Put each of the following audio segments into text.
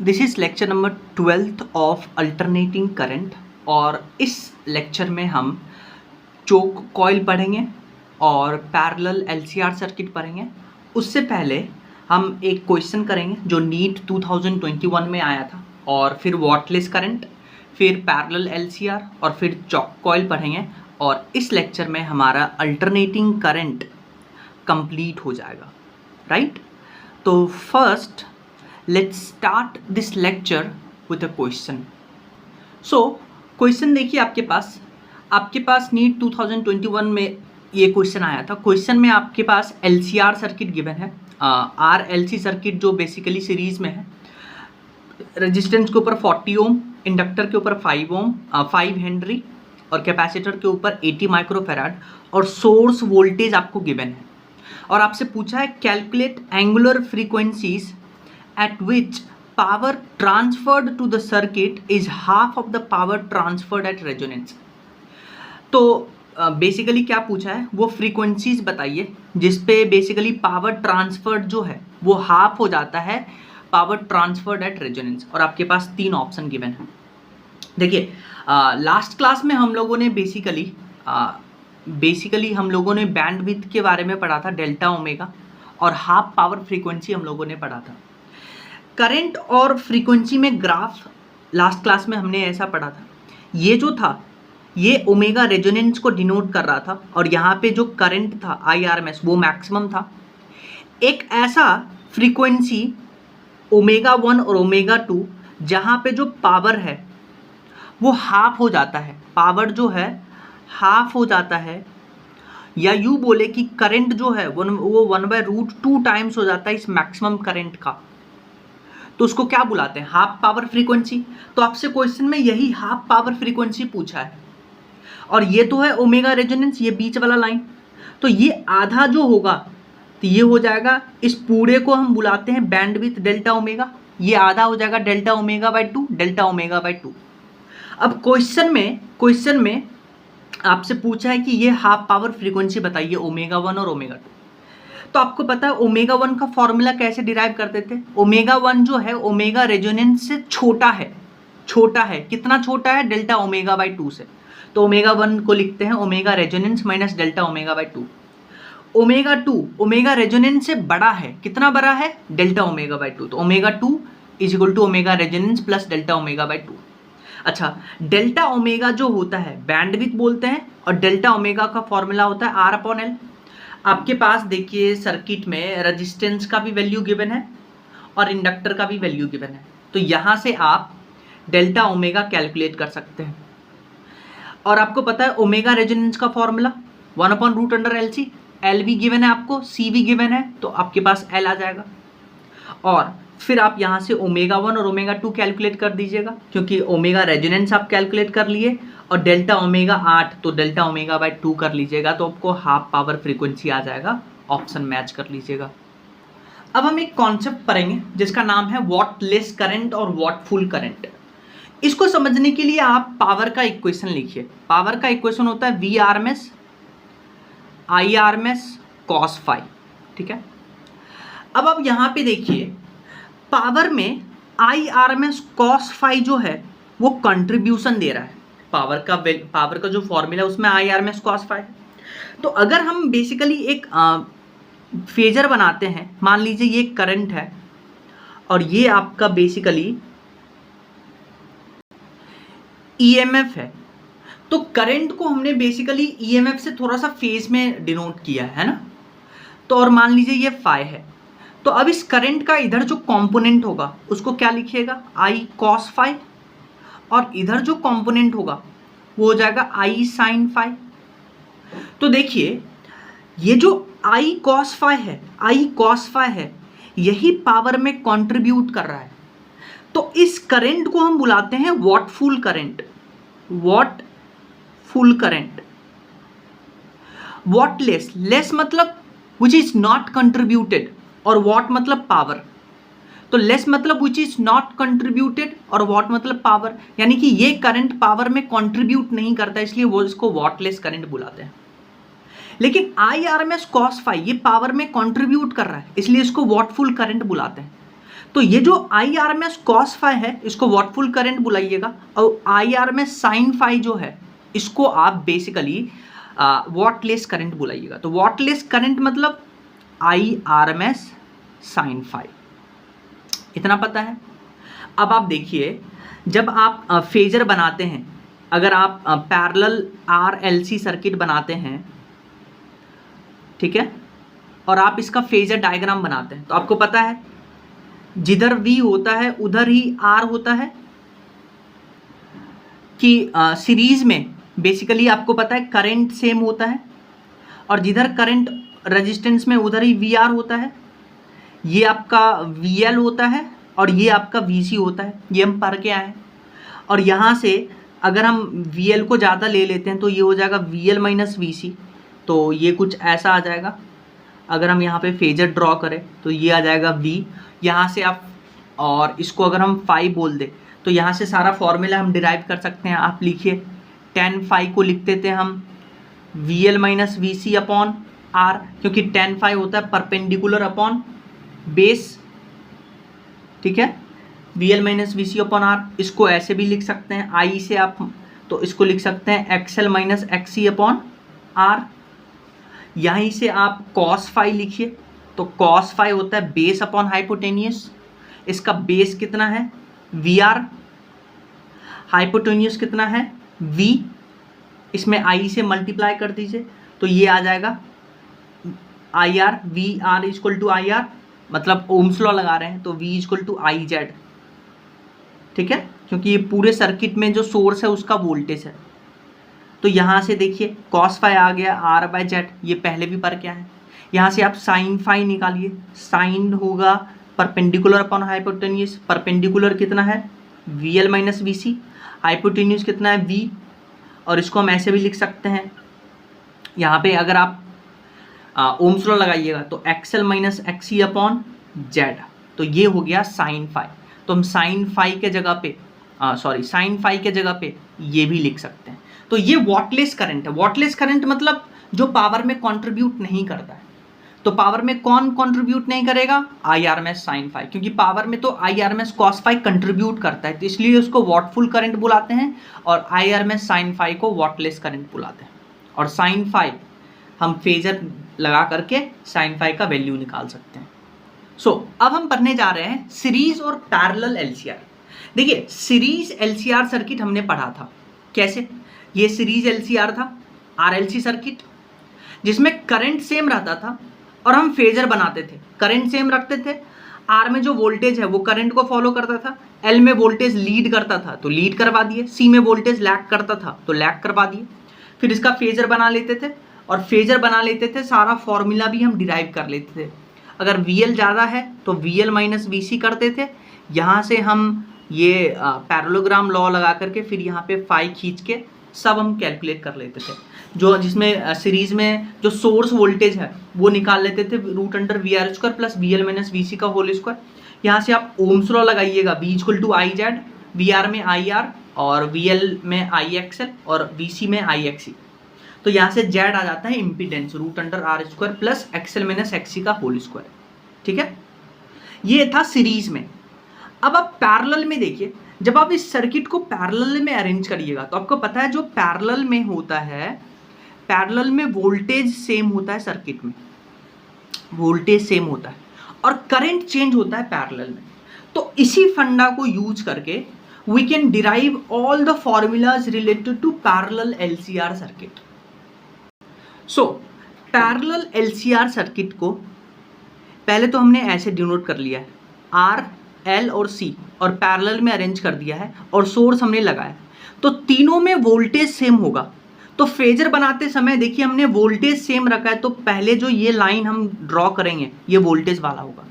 This is lecture number 12th of alternating current. और इस lecture में हम चोक कॉइल पढ़ेंगे और पैरेलल एलसीआर सर्किट पढ़ेंगे। उससे पहले हम एक क्वेश्चन करेंगे जो नीट 2021 में आया था, और फिर वॉटलेस करंट, फिर पैरेलल एलसीआर और फिर चोक कॉइल पढ़ेंगे। और इस लेक्चर में हमारा अल्टरनेटिंग करंट कंप्लीट हो जाएगा, राइट? तो first let's start this lecture with a question. So question देखिए, आपके पास नीट 2021 में ये क्वेश्चन आया था। क्वेश्चन में आपके पास LCR सर्किट गिवन है, RLC सर्किट जो बेसिकली सीरीज में है। रेजिस्टेंस के ऊपर 40 ओम, इंडक्टर के ऊपर 5 ओम 5 हेनरी और कैपेसिटर के ऊपर 80 माइक्रोफैराड, और सोर्स वोल्टेज आपको गिवन है। और आपसे पूछा है calculate angular frequencies at which power transferred to the circuit is half of the power transferred at resonance। तो बेसिकली क्या पूछा है, वो फ्रीक्वेंसीज बताइए जिस पे बेसिकली पावर ट्रांसफर्ड जो है वो हाफ हो जाता है पावर ट्रांसफर्ड एट रेजोनेंस। और आपके पास 3 ऑप्शन गिवन है। देखिए, लास्ट क्लास में हम लोगों ने बेसिकली हम लोगों ने बैंडविड्थ के बारे में पढ़ा था, डेल्टा ओमेगा, और हाफ पावर फ्रीक्वेंसी हम लोगों ने पढ़ा था। करंट और फ्रीक्वेंसी में ग्राफ लास्ट क्लास में हमने ऐसा पढ़ा था। ये जो था ये ओमेगा रेजोनेंस को डिनोट कर रहा था, और यहाँ पे जो करंट था IRMS वो मैक्सिमम था। एक ऐसा फ्रीक्वेंसी ओमेगा 1 और ओमेगा 2 जहाँ पे जो पावर है वो हाफ हो जाता है, पावर जो है हाफ हो जाता है, या यूँ बोले कि करंट जो है वो 1/√2 टाइम्स हो जाता है इस मैक्सिमम करंट का। तो उसको क्या बुलाते हैं, हाफ पावर फ्रीक्वेंसी। तो आपसे क्वेश्चन में यही हाफ पावर फ्रीक्वेंसी पूछा है, और ये तो है ओमेगा रेजोनेंस, ये बीच वाला लाइन। तो ये आधा जो होगा तो ये हो जाएगा, इस पूरे को हम बुलाते हैं बैंडविड्थ डेल्टा ओमेगा। ये आधा हो जाएगा delta omega by 2, delta omega by 2। अब क्वेश्चन में आपसे पूछा है कि ये हाफ पावर फ्रीक्वेंसी बताइए ओमेगा 1 और ओमेगा 2। तो आपको पता है ओमेगा 1 का फॉर्मूला कैसे डिराइव करते थे। ओमेगा 1 जो है ओमेगा रेजोनेंस से छोटा है, कितना छोटा है, डेल्टा ओमेगा बाई 2 से। तो ओमेगा 1 को लिखते हैं omega resonance minus delta omega by 2। Omega 2 omega resonance से बड़ा है, कितना बड़ा है, डेल्टा ओमेगा बाई 2। तो omega 2 is equal to omega resonance plus delta omega by 2। अच्छा, डेल्टा ओमेगा जो होता है बैंडविड्थ बोलते हैं, और डेल्टा ओमेगा का फॉर्मूला होता है R/L। आपके पास देखिए सर्किट में रेजिस्टेंस का भी वैल्यू गिवन है और इंडक्टर का भी वैल्यू गिवन है। तो यहाँ से आप डेल्टा ओमेगा कैलकुलेट कर सकते हैं। और आपको पता है ओमेगा रेजोनेंस का फॉर्मूला 1/√LC, L भी गिवन है आपको, C भी गिवन है, तो आपके पास L आ जाएगा। और फिर आप यहाँ से ओमेगा 1 और ओमेगा 2 कैलकुलेट कर दीजिएगा, क्योंकि ओमेगा रेजोनेंस आप कैलकुलेट कर लिए, और डेल्टा ओमेगा 8, तो डेल्टा ओमेगा बाई 2 कर लीजिएगा, तो आपको हाफ पावर फ्रीक्वेंसी आ जाएगा। ऑप्शन मैच कर लीजिएगा। अब हम एक कॉन्सेप्ट पढ़ेंगे जिसका नाम है वॉटलेस करंट और वॉटफुल करंट। इसको समझने के लिए आप पावर का इक्वेशन लिखिए। पावर का इक्वेशन होता है VRMS IRMS cos phi, ठीक है। अब आप यहाँ पे देखिए पावर में IRMS cos phi जो है वो कंट्रीब्यूशन दे रहा है। पावर का जो फॉर्मूला उसमें IRMS cos phi है। तो अगर हम बेसिकली एक फेजर बनाते हैं, मान लीजिए ये करंट है और ये आपका बेसिकली EMF है, तो करंट को हमने बेसिकली EMF से थोड़ा सा फेज में डिनोट किया है ना। तो और मान लीजिए ये phi है, तो अब इस करंट का इधर जो कंपोनेंट होगा उसको क्या लिखिएगा, I cos phi, और इधर जो कंपोनेंट होगा वो हो जाएगा I sin phi। तो देखिए ये जो I cos phi है, यही पावर में कंट्रीब्यूट कर रहा है। तो इस करंट को हम बुलाते हैं वॉटफुल करंट। वॉटलेस, लेस मतलब विच इज नॉट कंट्रीब्यूटेड, और वॉट मतलब पावर। तो लेस मतलब विच इज नॉट कंट्रीब्यूटेड, और वॉट मतलब पावर, यानी कि ये करंट पावर में कंट्रीब्यूट नहीं करता, इसलिए वो इसको वॉटलेस करंट बुलाते हैं। लेकिन IRMS cos phi ये पावर में कंट्रीब्यूट कर रहा है, इसलिए इसको वॉटफुल करंट बुलाते हैं। तो ये जो I R M S cos phi है इसको वॉटफुल करंट बुलाइएगा, और I R M S sine phi जो है इसको आप बेसिकली वॉटलेस करंट बुलाइएगा। तो वॉटलेस करंट मतलब I R M S sine phi, इतना पता है। अब आप देखिए, जब आप फेजर बनाते हैं, अगर आप parallel R L C circuit बनाते हैं, ठीक है, और आप इसका फेजर डायग्राम बनाते हैं, तो आपको पता है जिधर V होता है उधर ही R होता है, कि सीरीज में बेसिकली आपको पता है करंट सेम होता है, और जिधर करंट रेजिस्टेंस में उधर ही VR होता है। ये आपका VL होता है और ये आपका VC होता है, ये हम पढ़ के आए हैं। और यहाँ से अगर हम VL को ज़्यादा ले लेते हैं तो ये हो जाएगा VL माइनस VC, तो ये कुछ ऐसा आ जाएगा। अगर हम यहाँ पे फेजर ड्रॉ करें तो ये आ जाएगा V, यहाँ से आप, और इसको अगर हम फाई बोल दें तो यहाँ से सारा फॉर्मूला हम डिराइव कर सकते हैं। आप लिखिए tan फाई को लिख देते हैं हम VL minus VC upon R, क्योंकि tan फाई होता है परपेंडिकुलर अपॉन बेस, ठीक है, VL minus VC upon R। इसको ऐसे भी लिख सकते हैं I से आप, तो इसको लिख सकते हैं XL minus XC upon R। यहीं से आप cos फाई लिखिए, तो cos फाई होता है बेस अपॉन हाइपोटेनियस। इसका बेस कितना है VR, हाइपोटेनियस कितना है V, इसमें I से मल्टीप्लाई कर दीजिए तो ये आ जाएगा IR, VR equal to IR, मतलब ओम्स लॉ लगा रहे हैं तो V इक्वल टू IZ, ठीक है, क्योंकि ये पूरे सर्किट में जो सोर्स है उसका वोल्टेज है। तो यहाँ से देखिए cos फाई आ गया R बाय Z, ये पहले भी पढ़ के आए हैं। यहाँ से आप साइन फाई निकालिए, साइन होगा परपेंडिकुलर अपॉन हाइपोटेन्यूस, परपेंडिकुलर कितना है VL माइनस VC, हाइपोटेन्यूस कितना है V, और इसको हम ऐसे भी लिख सकते हैं, यहाँ पे अगर आप ओम्स लॉ लगाइएगा तो XL minus XC upon Z, तो ये हो गया साइन फाई। तो हम साइन फाई के जगह पे साइन फाई के जगह पे ये भी लिख सकते हैं। तो ये वॉटलेस करंट है। वॉटलेस करंट मतलब जो पावर में कंट्रीब्यूट नहीं करता है। तो पावर में कौन कंट्रीब्यूट नहीं करेगा, I R M S sine phi, क्योंकि पावर में तो I R M S cos phi contribute करता है, तो इसलिए उसको वॉटफुल करंट बुलाते हैं, और I R M S sine phi को वॉटलेस करंट बुलाते हैं। और साइन फाई हम फेजर लगा करके साइन फाई का वैल्यू निकाल सकते हैं। अब हम पढ़ने जा रहे हैं सीरीज और पैरेलल एलसीआर। देखिए सीरीज एलसीआर सर्किट हमने पढ़ा था कैसे, ये सीरीज एलसीआर था आरएलसी सर्किट, जिसमें करंट सेम रहता था और हम फेजर बनाते थे, करंट सेम रखते थे, आर में जो वोल्टेज है वो करंट को फॉलो करता था, एल में वोल्टेज लीड करता था तो लीड करवा दिए, सी में वोल्टेज लैग करता था तो लैग करवा दिए। फिर इसका फेजर बना लेते थे, और फेजर बना लेते थे सारा फॉर्मूला भी हम डिराइव कर लेते थे। अगर VL ज़्यादा है तो VL माइनस VC करते थे, यहाँ से हम ये पैरेललोग्राम लॉ लगा करके फिर यहाँ पे फाई खींच के सब हम कैलकुलेट कर लेते थे। जो जिसमें सीरीज में जो सोर्स वोल्टेज है वो निकाल लेते थे root under VR square plus VL minus VC का होल स्क्वायर। यहाँ से आप ओम्स लॉ लगाइएगा, V equal to IZ, VR में IR और VL में IXL और VC में IXC। तो यहाँ से Z आ जाता है impedance root under R square plus XL minus XC का होल स्क्वायर, ठीक है। ये था सीरीज में। अब आप पैरेलल में देखिए, जब आप इस सर्किट को पैरेलल में अरेंज करिएगा तो आपको पता है जो पैरेलल में होता है, पैरेलल में वोल्टेज सेम होता है, सर्किट में वोल्टेज सेम होता है और करंट चेंज होता है पैरेलल में। तो इसी फंडा को यूज करके we can derive all the formulas related to parallel LCR circuit. So parallel LCR circuit को पहले तो हमने ऐसे डिनोट कर लिया है, आर एल और सी, और पैरेलल में अरेंज कर दिया है और सोर्स हमने लगाया, तो तीनों में वोल्टेज सेम होगा। तो फेजर बनाते समय देखिए हमने वोल्टेज सेम रखा है, तो पहले जो ये लाइन हम ड्रॉ करेंगे ये वोल्टेज वाला होगा।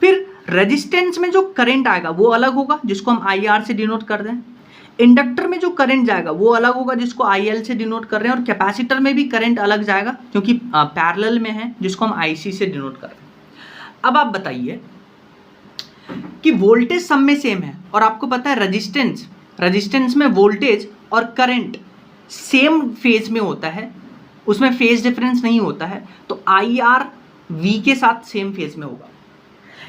फिर रेजिस्टेंस में जो करंट आएगा वो अलग होगा, जिसको हम आई आर से डिनोट कर दें। इंडक्टर में जो करंट जाएगा वो अलग होगा, जिसको आई एल से डिनोट कर रहे हैं। और कैपेसिटर में भी करंट अलग जाएगा क्योंकि पैरेलल में है, जिसको हम आई सी से डिनोट कर रहे हैं। अब आप बताइए कि वोल्टेज सब में सेम है, और आपको पता है रेजिस्टेंस में वोल्टेज और करंट सेम फेज में होता है, उसमें फेज डिफरेंस नहीं होता है, तो आई आर वी के साथ सेम फेज में होगा।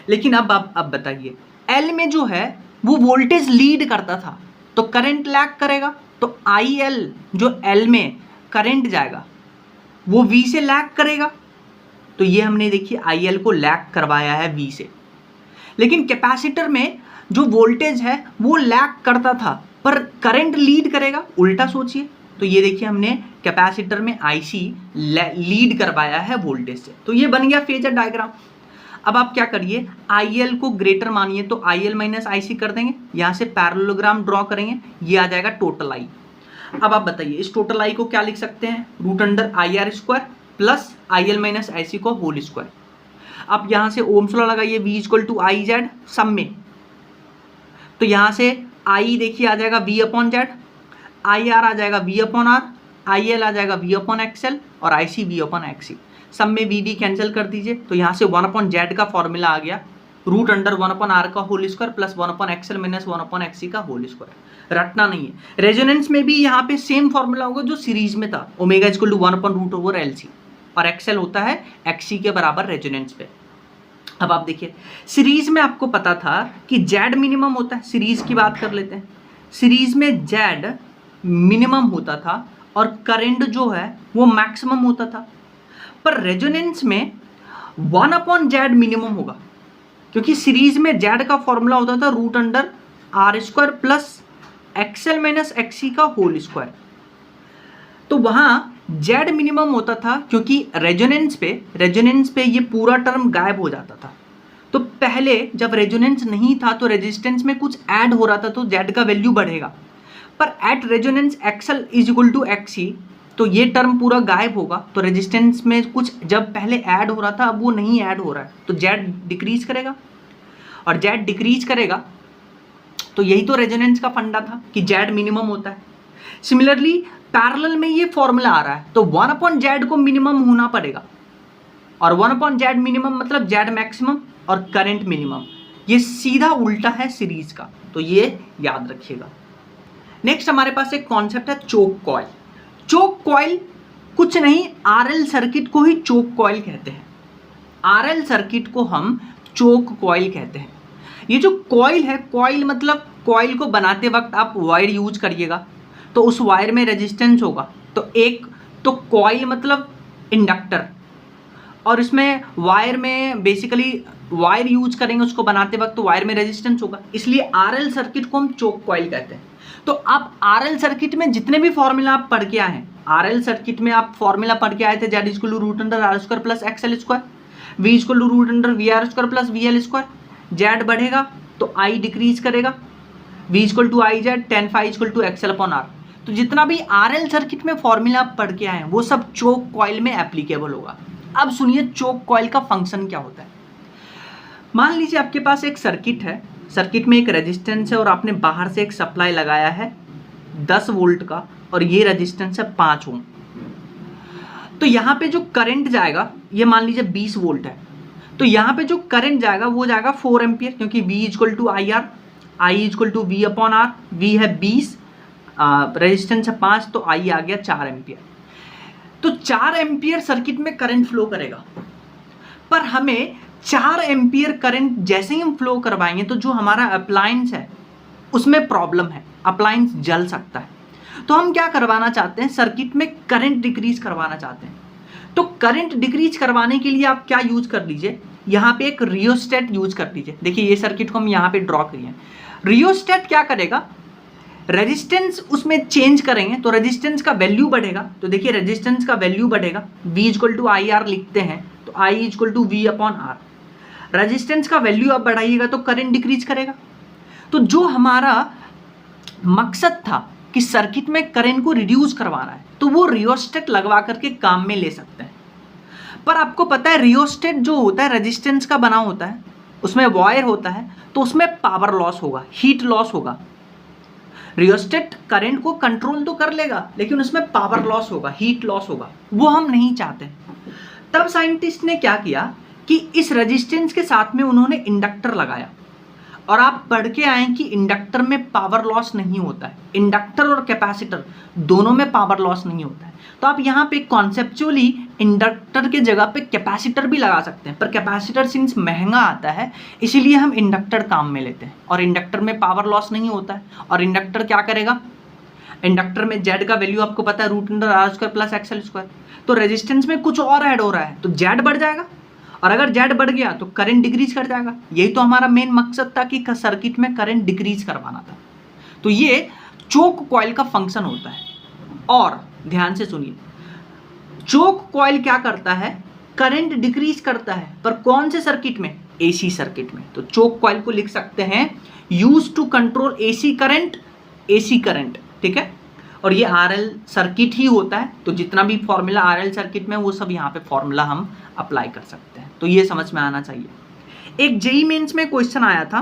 लेकिन अब बताइए, एल में जो है वो वोल्टेज लीड करता था तो करंट लैग करेगा, तो आई एल जो एल में करंट जाएगा वो वी से लैग करेगा। तो ये हमने देखिए आई एल को लैग करवाया है वी से। लेकिन कैपेसिटर में जो वोल्टेज है वो लैग करता था पर करंट लीड करेगा, उल्टा सोचिए। तो ये देखिए हमने कैपेसिटर में आईसी लीड करवाया है वोल्टेज से, तो ये बन गया फेजर डायग्राम। अब आप क्या करिए, IL को ग्रेटर मानिए तो IL माइनस IC कर देंगे, यहाँ से पैरेललोग्राम ड्रॉ करेंगे, ये आ जाएगा टोटल I। अब आप बताइए इस टोटल I को क्या लिख सकते हैं, root under IR square plus IL minus IC को होल स्क्वायर। आप यहाँ से ओम्स लॉ लगाइए, V equal to I Z सब में, तो यहाँ से I देखिए आ जाएगा V अपॉन जेड, IR आ जाएगा V अपॉन आर, IL आ जाएगा V अपॉन एक्सएल और IC V अपॉन एक्सी। सब में V कैंसिल कर दीजिए, तो यहाँ से 1 अपॉन जेड का फॉर्मूला आ गया, रूट अंडर 1 अपॉन आर का whole square plus 1 upon XL minus 1 upon XC का होल स्क्वायर। रटना नहीं है, रेजोनेंस में भी यहाँ पे सेम फॉर्मूला होगा जो सीरीज में था, omega equal to 1 upon root over LC, और एक्सएल होता है XC के बराबर रेजोनेंस पे। अब आप देखिए सीरीज में आपको पता था कि जेड मिनिमम होता है, सीरीज की बात कर लेते हैं, सीरीज में जेड मिनिमम होता था और करंट जो है वो मैक्सिमम होता था। पर रेजोनेंस में 1 अपॉन जेड मिनिमम होगा, क्योंकि सीरीज में जेड का फॉर्मूला होता था root under R square plus XL minus XC का होल स्क्वायर। तो वहां जेड मिनिमम होता था, क्योंकि रेजोनेंस पे ये पूरा टर्म गायब हो जाता था। तो पहले जब रेजोनेंस नहीं था तो रेजिस्टेंस में कुछ ऐड हो रहा था तो जेड का वैल्यू बढ़ेगा, पर at resonance XL is equal to XC तो ये टर्म पूरा गायब होगा। तो रेजिस्टेंस में कुछ जब पहले ऐड हो रहा था अब वो नहीं ऐड हो रहा है, तो जेड डिक्रीज करेगा, और जेड डिक्रीज करेगा तो यही तो रेजोनेंस का फंडा था कि जेड मिनिमम होता है। सिमिलरली पैरेलल में ये फॉर्मूला आ रहा है, तो 1 अपॉन जेड को मिनिमम होना पड़ेगा, और 1 अपॉन जेड मिनिमम मतलब जेड मैक्सिमम और करंट मिनिमम, ये सीधा उल्टा है सीरीज का, तो ये याद रखिएगा। नेक्स्ट हमारे पास एक कॉन्सेप्ट है चोक कॉइल। चोक कॉइल कुछ नहीं, आरएल सर्किट को ही चोक कॉइल कहते हैं, आरएल सर्किट को हम चोक कॉइल कहते हैं। ये जो कॉइल है, कॉइल मतलब कॉइल को बनाते वक्त आप वायर यूज करिएगा तो उस वायर में रेजिस्टेंस होगा, तो एक तो कॉइल मतलब इंडक्टर, और इसमें वायर में बेसिकली वायर यूज करेंगे उसको बनाते वक्त तो वायर में रेजिस्टेंस होगा, इसलिए आरएल सर्किट को हम चोक कॉइल कहते हैं। तो आप आरएल सर्किट में जितने भी फॉर्मूला आप पढ़ के आए हैं, आरएल सर्किट में आप फॉर्मूला पढ़ के आए थे, Z equal to root under R square plus XL square, V equal to root under V R square plus V L square. Z बढ़ेगा तो आई डिक्रीज करेगा, V equal to I Z tan phi equal to XL upon R. तो जितना भी RL circuit में formula आप पढ़ के आए हैं वो सब चोक कॉइल में एप्लीकेबल होगा। अब सुनिए चोक कॉइल का फंक्शन क्या होता है। मान लीजिए आपके पास एक सर्किट है, सर्किट में एक रेजिस्टेंस है और आपने बाहर से एक सप्लाई लगाया है 10 वोल्ट का, और ये रेजिस्टेंस है 5 ओम। तो यहाँ पे जो करंट जाएगा, ये मान लीजिए 20 वोल्ट है, तो यहाँ पे जो करंट जाएगा वो जाएगा 4 एम्पियर, क्योंकि V equal to I R, I equal to V upon R, V है 20, रेजिस्टेंस है 5, तो आई आ गया 4 एम्पियर। तो 4 एम्पियर सर्किट में करंट फ्लो करेगा, पर हमें 4 एम्पियर करंट जैसे ही हम फ्लो करवाएंगे तो जो हमारा अप्लायंस है उसमें प्रॉब्लम है, अप्लायंस जल सकता है। तो हम क्या करवाना चाहते हैं, सर्किट में करंट डिक्रीज करवाना चाहते हैं। तो करंट डिक्रीज करवाने के लिए आप क्या यूज कर लीजिए, यहाँ पे एक रियोस्टेट यूज कर लीजिए। देखिए ये सर्किट को हम यहाँ पे ड्रॉ करिए, रियोस्टेट क्या करेगा, रेजिस्टेंस उसमें चेंज करेंगे तो रेजिस्टेंस का वैल्यू बढ़ेगा। तो देखिए रेजिस्टेंस का वैल्यू बढ़ेगा, V equal to I R लिखते हैं तो I equal to V upon R. Resistance का वैल्यू आप बढ़ाइएगा तो करंट डिक्रीज करेगा। तो जो हमारा मकसद था कि सर्किट में करंट को रिड्यूस करवाना है, तो वो रियोस्टेट लगवा करके काम में ले सकते हैं। पर आपको पता है रियोस्टेट जो होता है रेजिस्टेंस का बना होता है, उसमें वायर होता है, तो उसमें पावर लॉस होगा, हीट लॉस होगा। रियोस्टेट करंट को कंट्रोल तो कर लेगा लेकिन उसमें पावर लॉस होगा, हीट लॉस होगा, वो हम नहीं चाहते। तब साइंटिस्ट ने क्या किया कि इस रेजिस्टेंस के साथ में उन्होंने इंडक्टर लगाया, और आप पढ़ के आए कि इंडक्टर में पावर लॉस नहीं होता है, इंडक्टर और कैपेसिटर दोनों में पावर लॉस नहीं होता है। तो आप यहाँ पे कॉन्सेप्चुअली इंडक्टर के जगह पे कैपेसिटर भी लगा सकते हैं, पर कैपेसिटर सिंस महंगा आता है इसीलिए हम इंडक्टर काम में लेते हैं। और इंडक्टर में पावर लॉस नहीं होता है। और इंडक्टर क्या करेगा, इंडक्टर में जेड का वैल्यू आपको पता है √r² प्लस एक्सएल स्क्वायर। तो रेजिस्टेंस में कुछ और ऐड हो रहा है तो जेड बढ़ जाएगा, और अगर जेड बढ़ गया तो करंट डिक्रीज कर जाएगा। यही तो हमारा मेन मकसद था कि सर्किट में करंट डिक्रीज करवाना था। तो ये चोक कॉइल का फंक्शन होता है। और ध्यान से सुनिए, चोक कॉइल क्या करता है, करंट डिक्रीज करता है, पर कौन से सर्किट में, एसी सर्किट में। तो चोक कॉइल को लिख सकते हैं use to control AC current, AC current, ठीक है। और ये आरएल सर्किट ही होता है, तो जितना भी फॉर्मूला आरएल सर्किट में वो सब यहाँ पे फॉर्मूला हम अप्लाई कर सकते हैं। तो ये समझ में आना चाहिए। एक जेईई मेंस में क्वेश्चन आया था,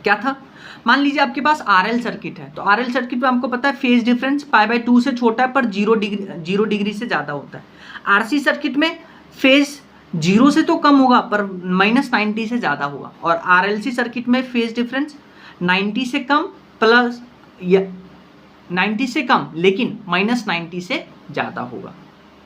क्या था, मान लीजिए आपके पास आरएल सर्किट है, तो आरएल सर्किट में आपको पता है फेज डिफरेंस π/2 से छोटा है पर 0 डिग्री से ज़्यादा होता है। आरसी सर्किट में फेज 0 से तो कम होगा पर -90 से ज़्यादा होगा। और आरएलसी सर्किट में फेज डिफरेंस 90 से कम प्लस या 90 से कम लेकिन -90 से ज़्यादा होगा।